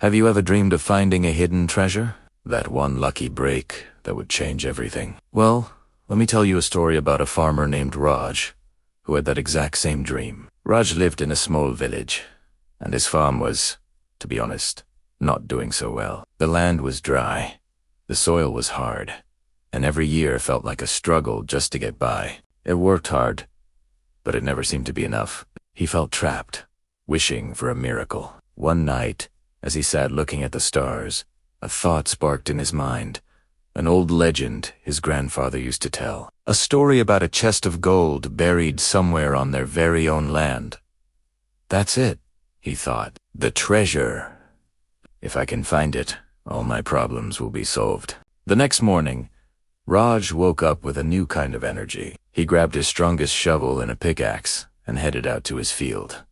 Have you ever dreamed of finding a hidden treasure? That one lucky break that would change everything? Well, let me tell you a story about a farmer named Raj, who had that exact same dream. Raj lived in a small village, and his farm was, to be honest, not doing so well. The land was dry, the soil was hard, and every year felt like a struggle just to get by. It worked hard, but it never seemed to be enough. He felt trapped, wishing for a miracle. One night, as he sat looking at the stars, a thought sparked in his mind. An old legend his grandfather used to tell. A story about a chest of gold buried somewhere on their very own land. That's it, he thought. The treasure. If I can find it, all my problems will be solved. The next morning, Raj woke up with a new kind of energy. He grabbed his strongest shovel and a pickaxe and headed out to his field.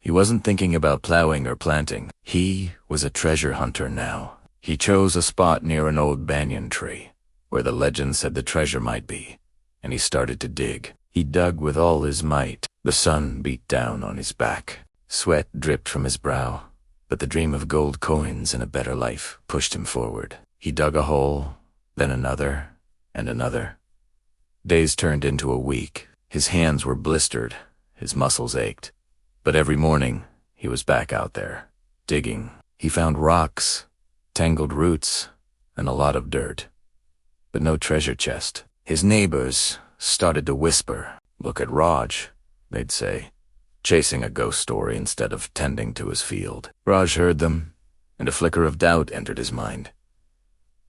He wasn't thinking about plowing or planting. He was a treasure hunter now. He chose a spot near an old banyan tree, where the legend said the treasure might be, and he started to dig. He dug with all his might. The sun beat down on his back. Sweat dripped from his brow, but the dream of gold coins and a better life pushed him forward. He dug a hole, then another, and another. Days turned into a week. His hands were blistered, his muscles ached. But every morning, he was back out there, digging. He found rocks, tangled roots, and a lot of dirt, but no treasure chest. His neighbors started to whisper, "Look at Raj," they'd say, chasing a ghost story instead of tending to his field. Raj heard them, and a flicker of doubt entered his mind.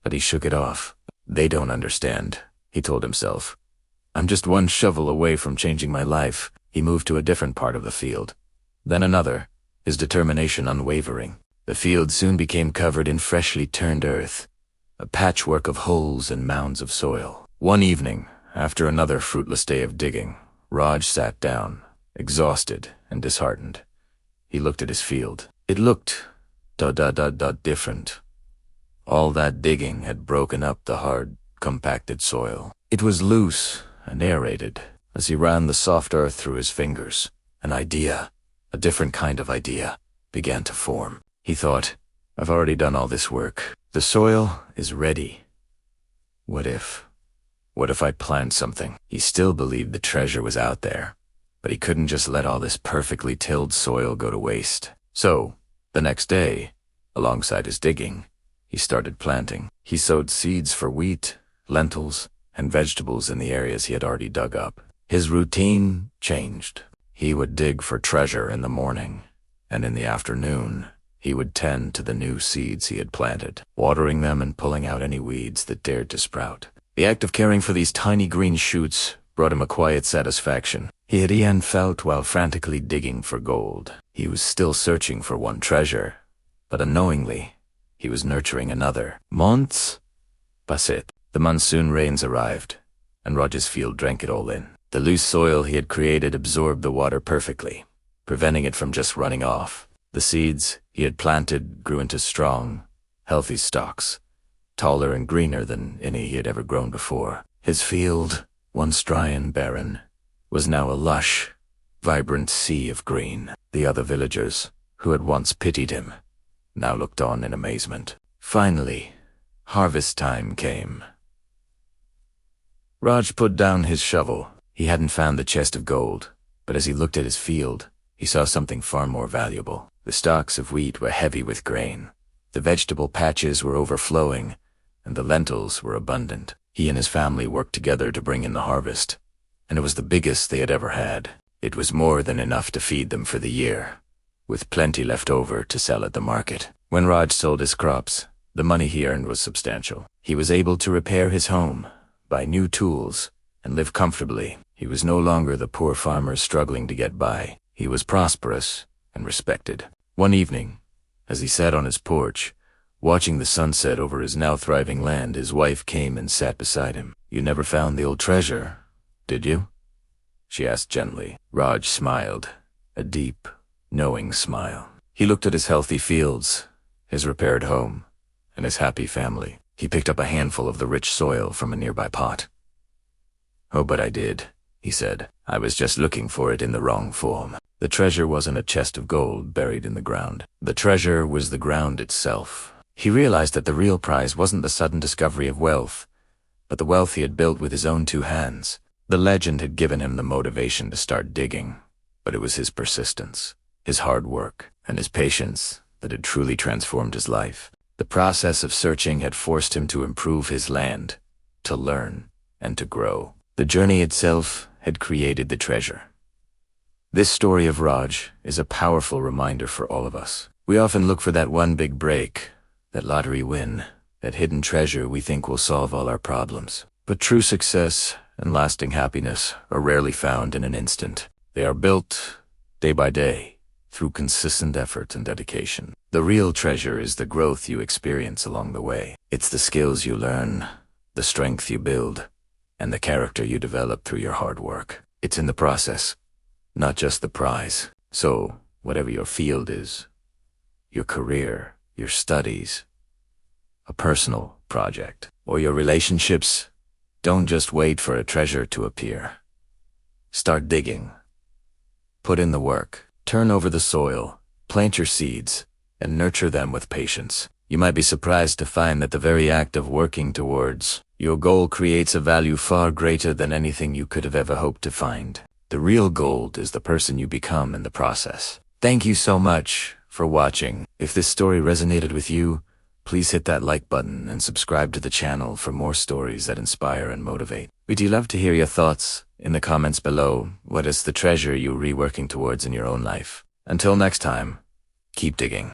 But he shook it off. They don't understand, he told himself. I'm just one shovel away from changing my life. He moved to a different part of the field, then another, his determination unwavering. The field soon became covered in freshly turned earth, a patchwork of holes and mounds of soil. One evening, after another fruitless day of digging, Raj sat down, exhausted and disheartened. He looked at his field. It looked different. All that digging had broken up the hard, compacted soil. It was loose and aerated. As he ran the soft earth through his fingers, an idea, a different kind of idea, began to form. He thought, I've already done all this work. The soil is ready. What if I plant something? He still believed the treasure was out there, but he couldn't just let all this perfectly tilled soil go to waste. So, the next day, alongside his digging, he started planting. He sowed seeds for wheat, lentils, and vegetables in the areas he had already dug up. His routine changed. He would dig for treasure in the morning, and in the afternoon, he would tend to the new seeds he had planted, watering them and pulling out any weeds that dared to sprout. The act of caring for these tiny green shoots brought him a quiet satisfaction he had felt while frantically digging for gold. He was still searching for one treasure, but unknowingly, he was nurturing another. Months passed. The monsoon rains arrived, and Raj's field drank it all in. The loose soil he had created absorbed the water perfectly, preventing it from just running off. The seeds he had planted grew into strong, healthy stalks, taller and greener than any he had ever grown before. His field, once dry and barren, was now a lush, vibrant sea of green. The other villagers, who had once pitied him, now looked on in amazement. Finally, harvest time came. Raj put down his shovel. He hadn't found the chest of gold, but as he looked at his field, he saw something far more valuable. The stalks of wheat were heavy with grain. The vegetable patches were overflowing, and the lentils were abundant. He and his family worked together to bring in the harvest, and it was the biggest they had ever had. It was more than enough to feed them for the year, with plenty left over to sell at the market. When Raj sold his crops, the money he earned was substantial. He was able to repair his home, buy new tools, and live comfortably. He was no longer the poor farmer struggling to get by. He was prosperous and respected. One evening, as he sat on his porch, watching the sunset over his now thriving land, his wife came and sat beside him. You never found the old treasure, did you? She asked gently. Raj smiled, a deep, knowing smile. He looked at his healthy fields, his repaired home, and his happy family. He picked up a handful of the rich soil from a nearby pot. Oh, but I did, he said. "I was just looking for it in the wrong form." The treasure wasn't a chest of gold buried in the ground. The treasure was the ground itself. He realized that the real prize wasn't the sudden discovery of wealth, but the wealth he had built with his own 2 hands. The legend had given him the motivation to start digging, but it was his persistence, his hard work, and his patience that had truly transformed his life. The process of searching had forced him to improve his land, to learn, and to grow. The journey itself had created the treasure. This story of Raj is a powerful reminder for all of us. We often look for that one big break, that lottery win, that hidden treasure we think will solve all our problems. But true success and lasting happiness are rarely found in an instant. They are built day by day through consistent effort and dedication. The real treasure is the growth you experience along the way. It's the skills you learn, the strength you build, and the character you develop through your hard work. It's in the process, not just the prize. So, whatever your field is, your career, your studies, a personal project, or your relationships, don't just wait for a treasure to appear. Start digging. Put in the work. Turn over the soil, plant your seeds, and nurture them with patience. You might be surprised to find that the very act of working towards your goal creates a value far greater than anything you could have ever hoped to find. The real gold is the person you become in the process. Thank you so much for watching. If this story resonated with you, please hit that like button and subscribe to the channel for more stories that inspire and motivate. We'd love to hear your thoughts in the comments below. What is the treasure you're reworking towards in your own life? Until next time, keep digging.